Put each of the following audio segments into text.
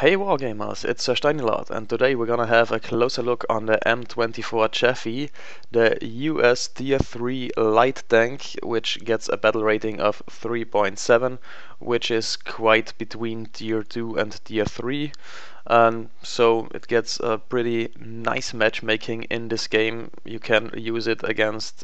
Hey Wargamers, it's Steinilard, and today we're gonna have a closer look on the M24 Chaffee, the US Tier 3 light tank, which gets a battle rating of 3.7, which is quite between Tier 2 and Tier 3. So it gets a pretty nice matchmaking in this game. You can use it against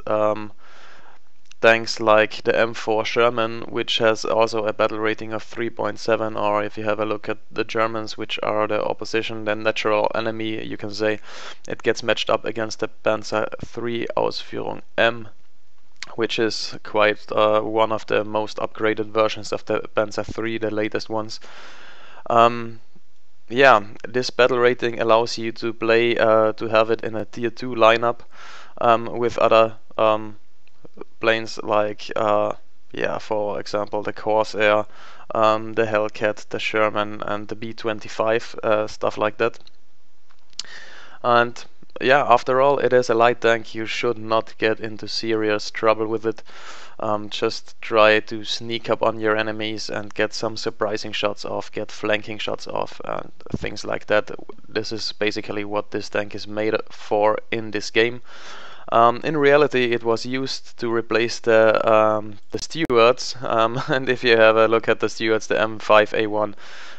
tanks like the M4 Sherman, which has also a battle rating of 3.7, or if you have a look at the Germans, which are the opposition, the natural enemy, you can say, it gets matched up against the Panzer III Ausführung M, which is quite one of the most upgraded versions of the Panzer III, the latest ones. Yeah, this battle rating allows you to play, to have it in a Tier 2 lineup with other planes like, yeah, for example, the Corsair, the Hellcat, the Sherman, and the B-25, stuff like that. And yeah, after all, it is a light tank. You should not get into serious trouble with it. Just try to sneak up on your enemies and get some surprising shots off, get flanking shots off, and things like that. This is basically what this tank is made for in this game. In reality, it was used to replace the Stewards, and if you have a look at the Stewards, the M5A1,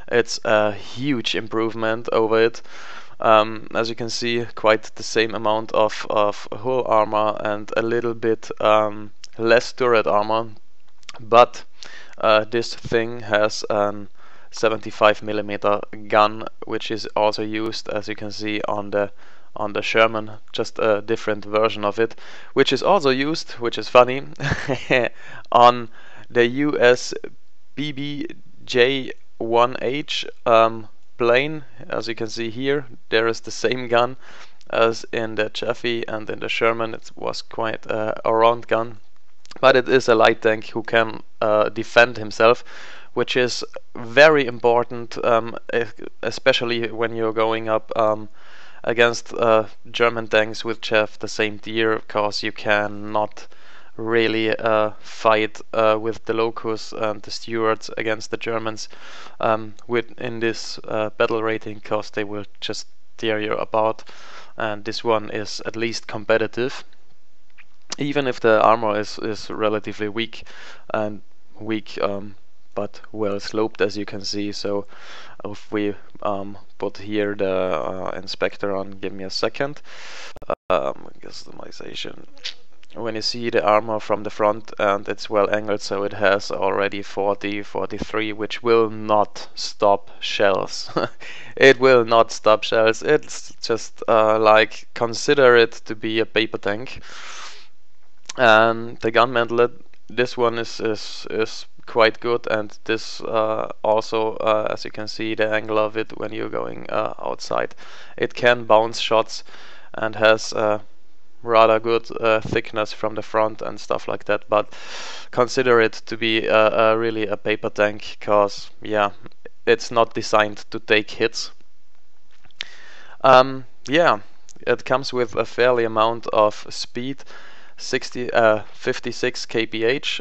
it's a huge improvement over it. As you can see, quite the same amount of hull armor and a little bit less turret armor, but this thing has a 75mm gun, which is also used, as you can see, on the Sherman, just a different version of it, which is also used, which is funny, on the US BBJ-1H plane. As you can see here, there is the same gun as in the Chaffee, and in the Sherman it was quite a round gun, but it is a light tank who can defend himself, which is very important, especially when you're going up against German tanks which have the same tier, because you cannot really fight with the Locus and the Stewards against the Germans in this battle rating, because they will just tear you apart, and this one is at least competitive, even if the armor is relatively weak, but well sloped, as you can see. So if we put here the inspector on, give me a second, customization, when you see the armor from the front, and it's well angled, so it has already 43, which will not stop shells. It will not stop shells. It's just like, consider it to be a paper tank. And the gun mantlet, this one is quite good, and this also, as you can see, the angle of it when you're going outside, it can bounce shots and has rather good thickness from the front and stuff like that. But consider it to be really a paper tank, because yeah, it's not designed to take hits. Yeah, it comes with a fairly amount of speed, 56 kph,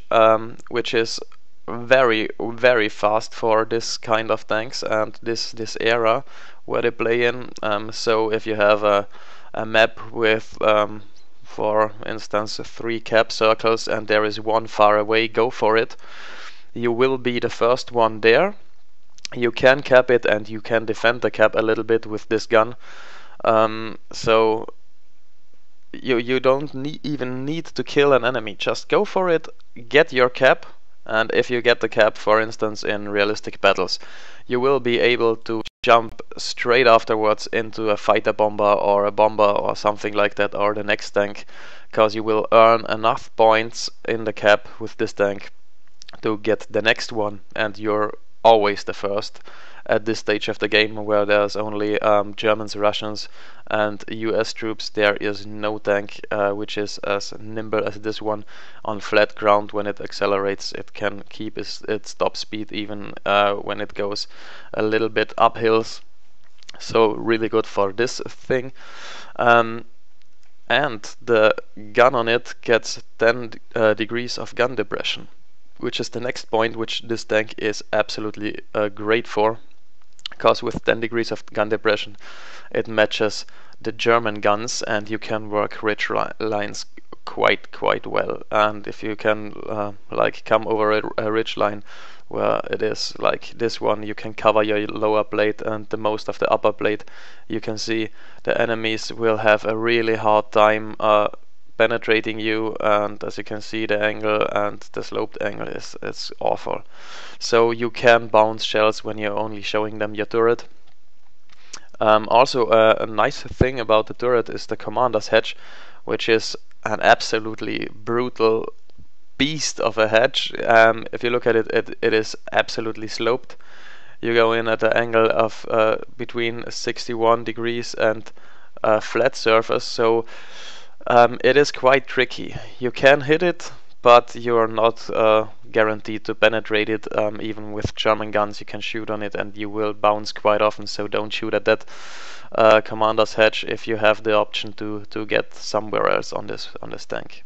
which is very fast for this kind of tanks and this era where they play in. So if you have a map with for instance 3 cap circles and there is one far away, go for it. You will be the first one there. You can cap it and you can defend the cap a little bit with this gun. So you don't even need to kill an enemy, just go for it, get your cap, and if you get the cap, for instance, in realistic battles, you will be able to jump straight afterwards into a fighter bomber or a bomber or something like that, or the next tank, because you will earn enough points in the cap with this tank to get the next one, and you're always the first at this stage of the game, where there's only Germans, Russians, and US troops. There is no tank which is as nimble as this one. On flat ground, when it accelerates, it can keep its top speed even when it goes a little bit up hills. So really good for this thing. And the gun on it gets 10 degrees of gun depression, which is the next point which this tank is absolutely great for. because with 10 degrees of gun depression it matches the German guns, and you can work ridge lines quite well. And if you can like come over a ridge line where it is like this one, you can cover your lower plate and the most of the upper plate. You can see the enemies will have a really hard time penetrating you, and as you can see, the angle and the sloped angle is awful. So you can bounce shells when you're only showing them your turret. Also, a nice thing about the turret is the commander's hatch, which is an absolutely brutal beast of a hatch. If you look at it, it is absolutely sloped. You go in at an angle of between 61 degrees and a flat surface, so it is quite tricky. You can hit it, but you're not guaranteed to penetrate it. Even with German guns, you can shoot on it and you will bounce quite often, so don't shoot at that commander's hatch if you have the option to get somewhere else on this tank.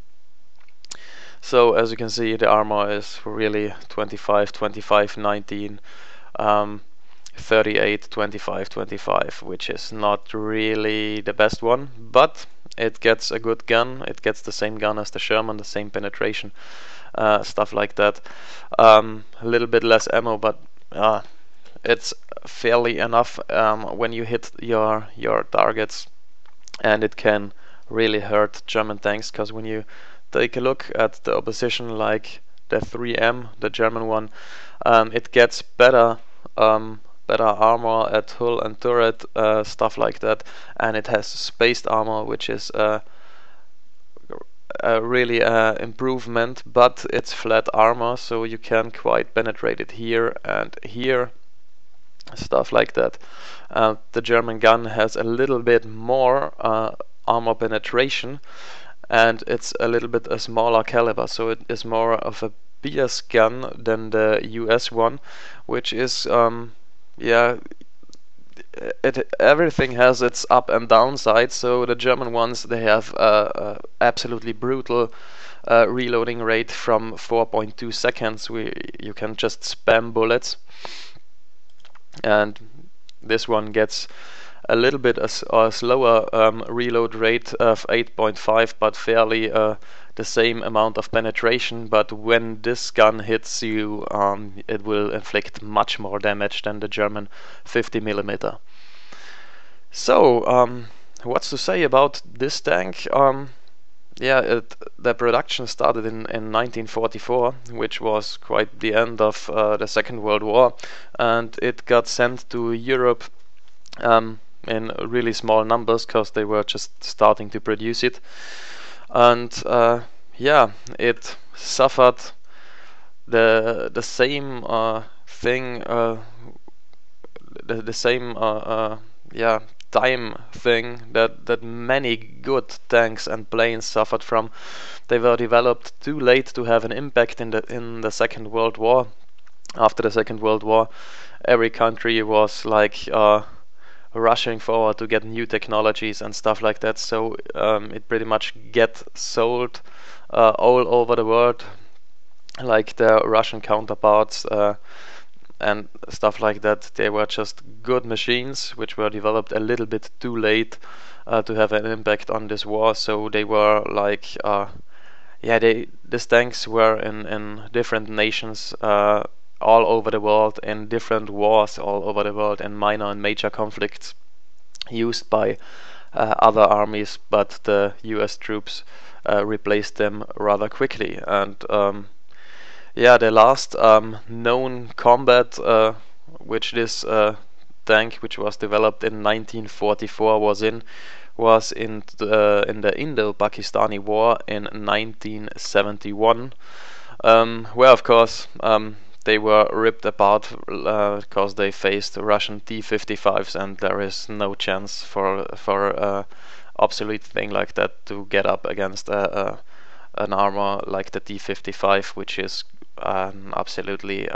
So as you can see, the armor is really 25, 25, 19, 38, 25, 25, which is not really the best one, but it gets a good gun. It gets the same gun as the Sherman, the same penetration, stuff like that. A little bit less ammo, but it's fairly enough when you hit your targets, and it can really hurt German tanks, because when you take a look at the opposition, like the 3M, the German one, it gets better armor at hull and turret, stuff like that, and it has spaced armor, which is a really improvement, but it's flat armor, so you can quite penetrate it here and here, stuff like that. The German gun has a little bit more armor penetration, and it's a little bit a smaller caliber, so it is more of a Pierce gun than the US one, which is yeah, everything has its up and down side. So the German ones, they have absolutely brutal reloading rate from 4.2 seconds. You can just spam bullets, and this one gets a little bit a slower reload rate of 8.5, but fairly the same amount of penetration. But when this gun hits you, it will inflict much more damage than the German 50mm. So what's to say about this tank? Yeah, the production started in 1944, which was quite the end of the Second World War, and it got sent to Europe in really small numbers, because they were just starting to produce it. And yeah, it suffered the same thing, the same yeah, time thing that many good tanks and planes suffered from. They were developed too late to have an impact in the Second World War. After the Second World War, every country was like rushing forward to get new technologies and stuff like that, so it pretty much get sold all over the world, like the Russian counterparts and stuff like that. They were just good machines which were developed a little bit too late to have an impact on this war. So they were like yeah, these tanks were in different nations all over the world, in different wars all over the world, and minor and major conflicts, used by other armies, but the US troops replaced them rather quickly. And yeah, the last known combat which this tank, which was developed in 1944, was in the Indo-Pakistani War in 1971, where of course they were ripped apart because they faced Russian T-55s, and there is no chance for obsolete thing like that to get up against an armor like the T-55, which is absolutely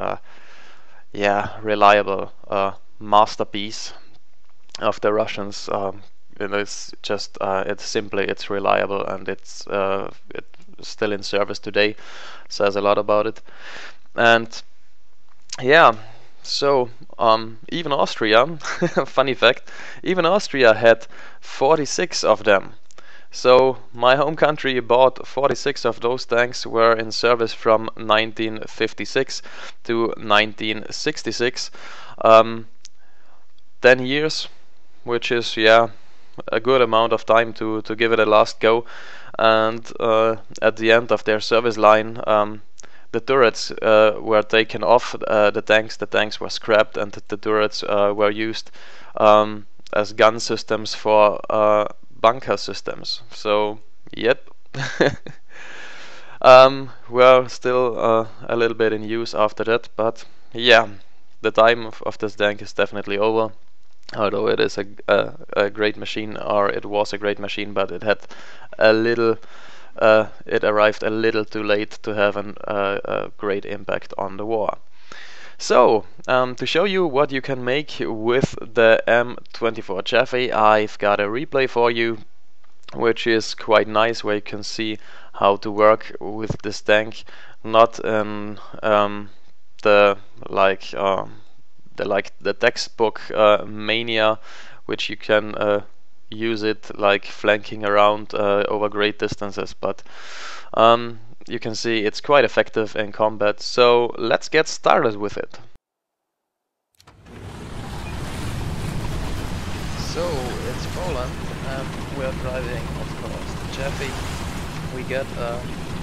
yeah, reliable masterpiece of the Russians. It's just it's reliable, and it's still in service today. Says a lot about it. And yeah, So even Austria, funny fact, even Austria had 46 of them. So my home country bought 46 of those tanks, were in service from 1956 to 1966. 10 years, which is, yeah, a good amount of time to give it a last go. And at the end of their service line, the turrets were taken off the tanks were scrapped, and the turrets were used as gun systems for bunker systems. So, yep. We're still a little bit in use after that, but yeah, the time of this tank is definitely over. Although it is a great machine, or it was a great machine, but it had a little, it arrived a little too late to have a great impact on the war. So, to show you what you can make with the M24 Chaffee, I've got a replay for you, which is quite nice, where you can see how to work with this tank, not in the like the textbook mania, which you can use it like flanking around over great distances, but you can see it's quite effective in combat. So let's get started with it. So it's Poland, and we're driving, of course, the Chaffee. We get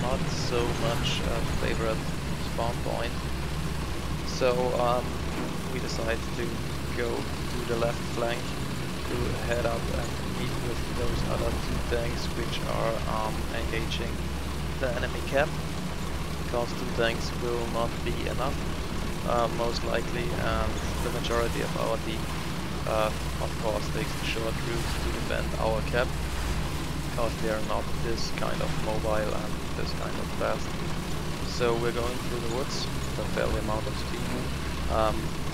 not so much favorite spawn point, so we decide to go to the left flank to head up and meet with those other two tanks which are engaging the enemy camp, because two tanks will not be enough, most likely, and the majority of our team of course takes the short route to defend our cap, because they are not this kind of mobile and this kind of fast. So we're going through the woods with a fair amount of speed.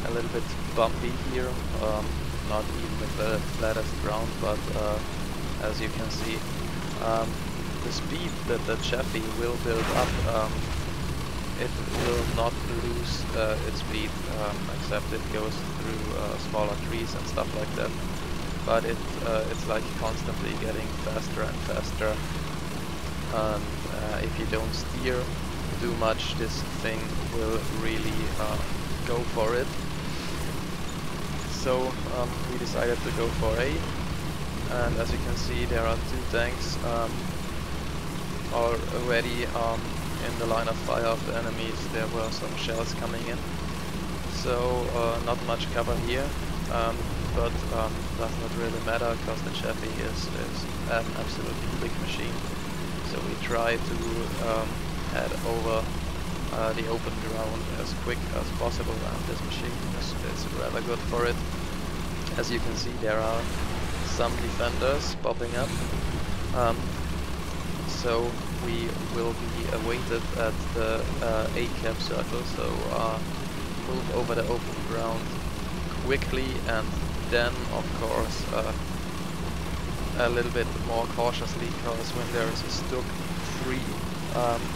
A little bit bumpy here, not even the flattest ground, but as you can see, the speed that the Chaffee will build up, it will not lose its speed, except it goes through smaller trees and stuff like that. But it's like constantly getting faster and faster, and if you don't steer too much, this thing will really go for it. So we decided to go for A, and as you can see, there are two tanks already in the line of fire of the enemies. There were some shells coming in, so not much cover here, but does not really matter, because the Chaffee is an absolutely quick machine. So we try to head over the open ground as quick as possible, and this machine is rather good for it. As you can see, there are some defenders popping up, so we will be awaited at the A cap circle, so move over the open ground quickly, and then of course a little bit more cautiously, because when there is a Stuk 3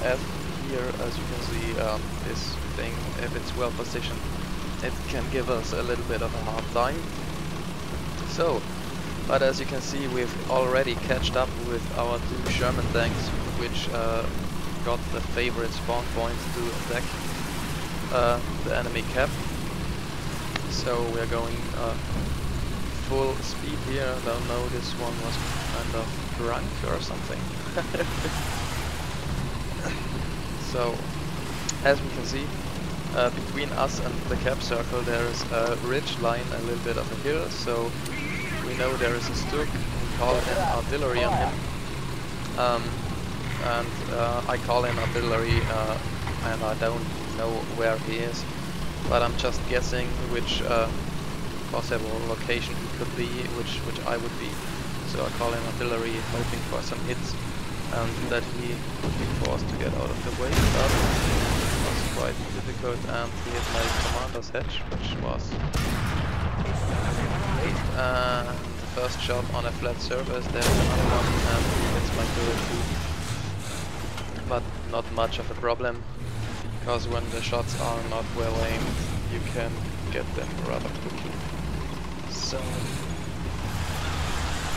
F here, as you can see, this thing, if it's well positioned, it can give us a little bit of a hard time. So, but as you can see, we've already catched up with our two Sherman tanks, which got the favorite spawn points to attack the enemy cap. So we're going full speed here. I don't know, this one was kind of drunk or something. So, as we can see, between us and the cap circle there is a ridge line, a little bit of a hill, so we know there is a Stuk. We call in artillery on him, and I call in artillery, and I don't know where he is, but I'm just guessing which possible location he could be, which I would be. So I call in artillery, hoping for some hits, and that he would be forced to get out of the way. But it was quite difficult, and he hit my commander's hedge, which was great. And the first shot on a flat surface, there's another one, and he hits my turret too. But not much of a problem, because when the shots are not well aimed, you can get them rather quickly. So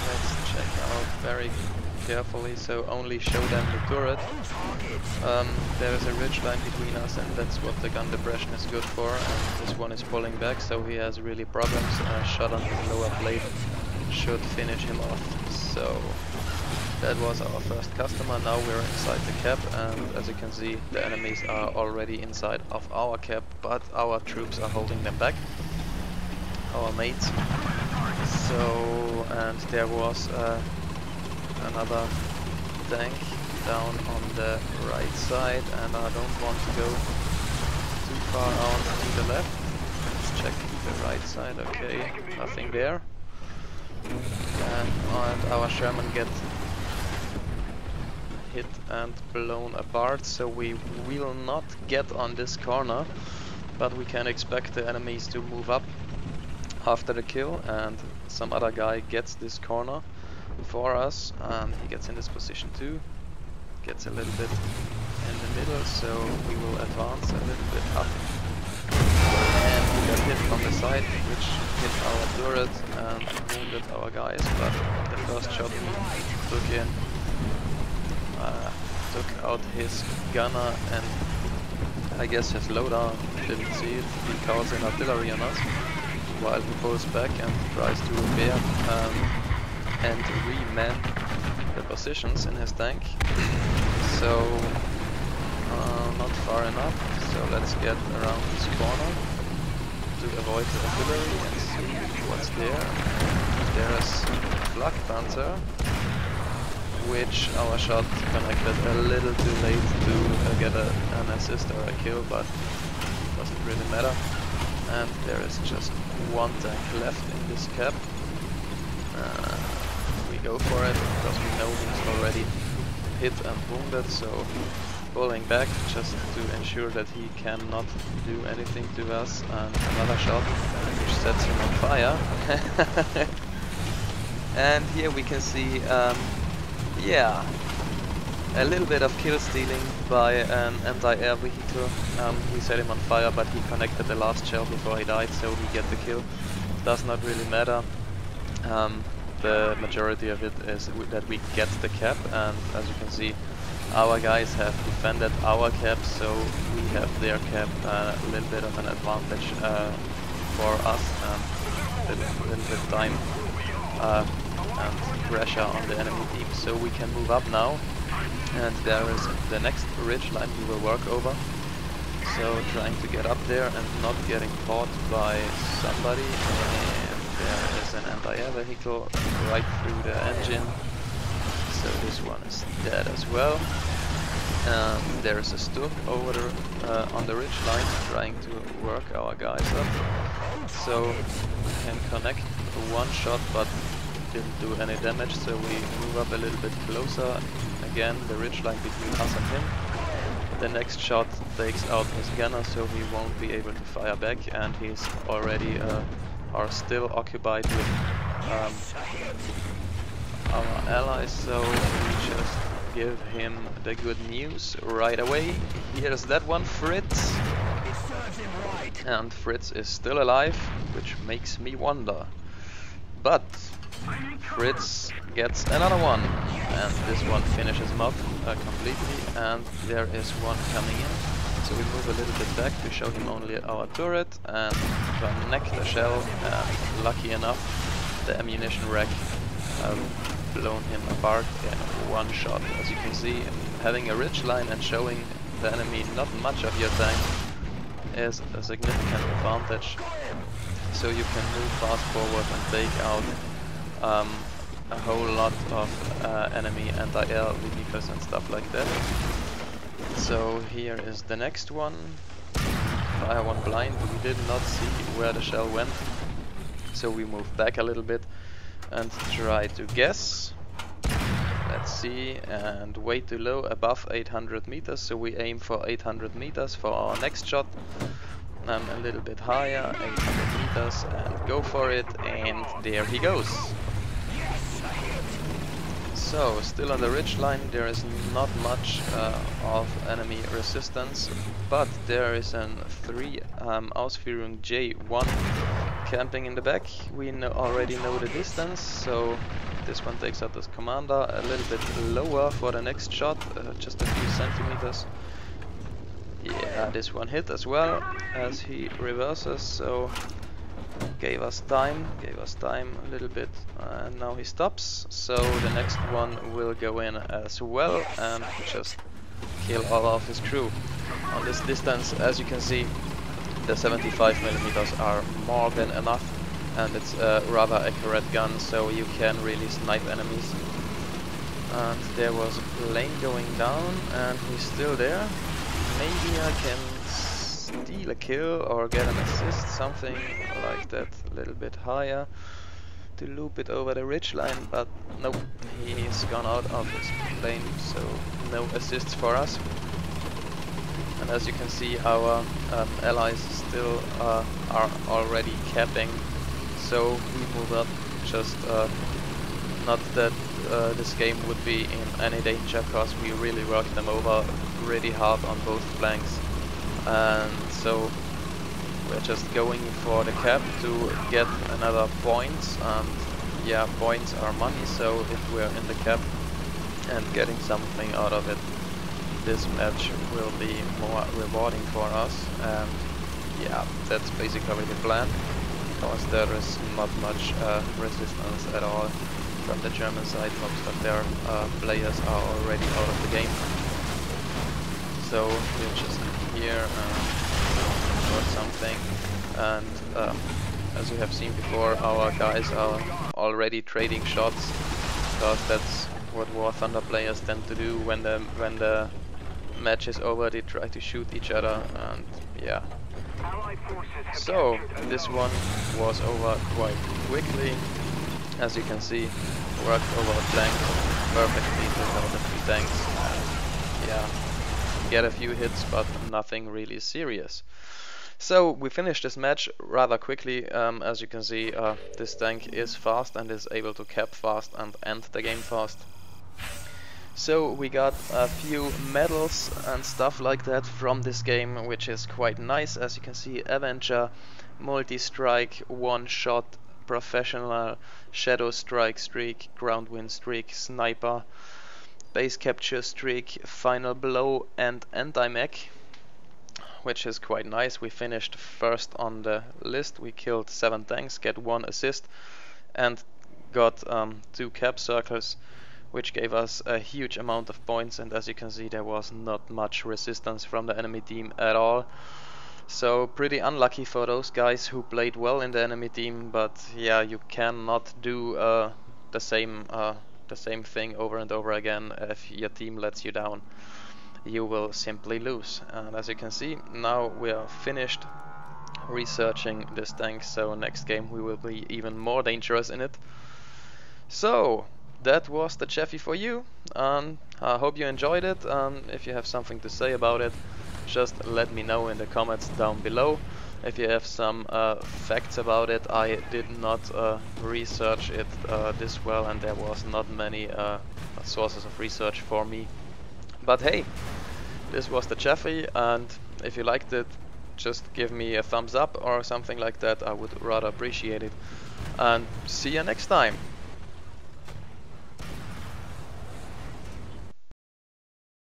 let's check out very carefully, so only show them the turret. There is a ridge line between us, and that's what the gun depression is good for, and this one is pulling back, so he has really problems. A shot on his lower plate should finish him off. So that was our first customer. Now we're inside the cap, and as you can see, the enemies are already inside of our cap, but our troops are holding them back, our mates. So, and there was another tank down on the right side, and I don't want to go too far out to the left. Let's check the right side. Okay, nothing there. And our Sherman gets hit and blown apart, so we will not get on this corner, but we can expect the enemies to move up after the kill, and some other guy gets this corner for us, and he gets in this position too, gets a little bit in the middle, so we will advance a little bit up, and we got hit from the side, which hit our turret and wounded our guys, but the first shot he took in took out his gunner, and I guess his loader didn't see it. He calls in artillery on us while he pulls back and tries to repair and re-man the positions in his tank. So not far enough, so let's get around this corner to avoid the artillery and see what's there. There is Flak Panzer, which our shot connected a little too late to get an assist or a kill, but doesn't really matter. And there is just one tank left in this cap. We go for it because we know he's already hit and wounded, so pulling back just to ensure that he cannot do anything to us, and another shot which sets him on fire. And here we can see yeah, a little bit of kill stealing by an anti-air vehicle. We set him on fire, but he connected the last shell before he died, so we get the kill. Does not really matter. The majority of it is that we get the cap, and as you can see, our guys have defended our cap, so we have their cap, a little bit of an advantage for us, and a little bit time and pressure on the enemy team, so we can move up now. And there is the next ridge line we will work over, so trying to get up there and not getting caught by somebody. And there is an anti-air vehicle right through the engine, so this one is dead as well. There is a Stuk over the, on the ridge line trying to work our guys up, so we can connect one shot but didn't do any damage, so we move up a little bit closer. Again, the ridge line between us and him. The next shot takes out his gunner, so he won't be able to fire back, and he's already are still occupied with our allies, so we just give him the good news right away. Here's that one, Fritz. And Fritz is still alive, which makes me wonder. But Fritz gets another one, and this one finishes him off completely, and there is one coming in. So we move a little bit back to show him only our turret and connect the shell, and lucky enough the ammunition rack blown him apart in one shot. As you can see, having a ridge line and showing the enemy not much of your tank is a significant advantage, so you can move fast forward and take out a whole lot of enemy anti-air vehicles and stuff like that. So here is the next one. Fire one blind. We did not see where the shell went, so we move back a little bit and try to guess. Let's see, and way too low, above 800 meters, so we aim for 800 meters for our next shot. A little bit higher, 800 meters, and go for it, and there he goes. So, still on the ridge line, there is not much of enemy resistance, but there is an 3 Ausführung J1 camping in the back. We already know the distance, so this one takes out this commander a little bit lower for the next shot, just a few centimeters. Yeah, this one hit as well as he reverses, so gave us time a little bit, and now he stops, so the next one will go in as well and just kill all of his crew. On this distance, as you can see, the 75mm are more than enough, and it's a rather accurate gun, so you can really snipe enemies. And there was a plane going down, and he's still there. Maybe I can steal a kill or get an assist, something like that, a little bit higher to loop it over the ridge line, but nope, he's gone out of his plane, so no assists for us. And as you can see, our allies still are already capping, so we move up. Just not that this game would be in any danger, because we really worked them over really hard on both flanks, and so we're just going for the cap to get another points, and yeah, points are money, so if we're in the cap and getting something out of it, this match will be more rewarding for us. And yeah, that's basically the plan, because there is not much resistance at all from the German side. Most of their players are already out of the game, so we're just here or something. And as you have seen before, our guys are already trading shots, because that's what War Thunder players tend to do when the match is over. They try to shoot each other, and yeah. So this one was over quite quickly. As you can see, worked over a flank perfectly without the 3 tanks. And yeah, get a few hits, but nothing really serious. So we finished this match rather quickly. As you can see, this tank is fast and is able to cap fast and end the game fast. So we got a few medals and stuff like that from this game, which is quite nice. As you can see, Avenger, Multi-Strike, One Shot, Professional, Shadow Strike Streak, Ground Win Streak, Sniper, Base Capture Streak, Final Blow and Anti-Mech, which is quite nice. We finished first on the list. We killed 7 tanks, get 1 assist, and got 2 cap circles, which gave us a huge amount of points. And as you can see, there was not much resistance from the enemy team at all. So pretty unlucky for those guys who played well in the enemy team, but yeah, you cannot do the same thing over and over again. If your team lets you down, you will simply lose. And as you can see, now we are finished researching this tank, so next game we will be even more dangerous in it. So that was the Chaffee for you, and I hope you enjoyed it. If you have something to say about it, just let me know in the comments down below. If you have some facts about it, I did not research it this well, and there was not many sources of research for me. But hey, this was the Chaffee, and if you liked it, just give me a thumbs up or something like that. I would rather appreciate it. And see you next time.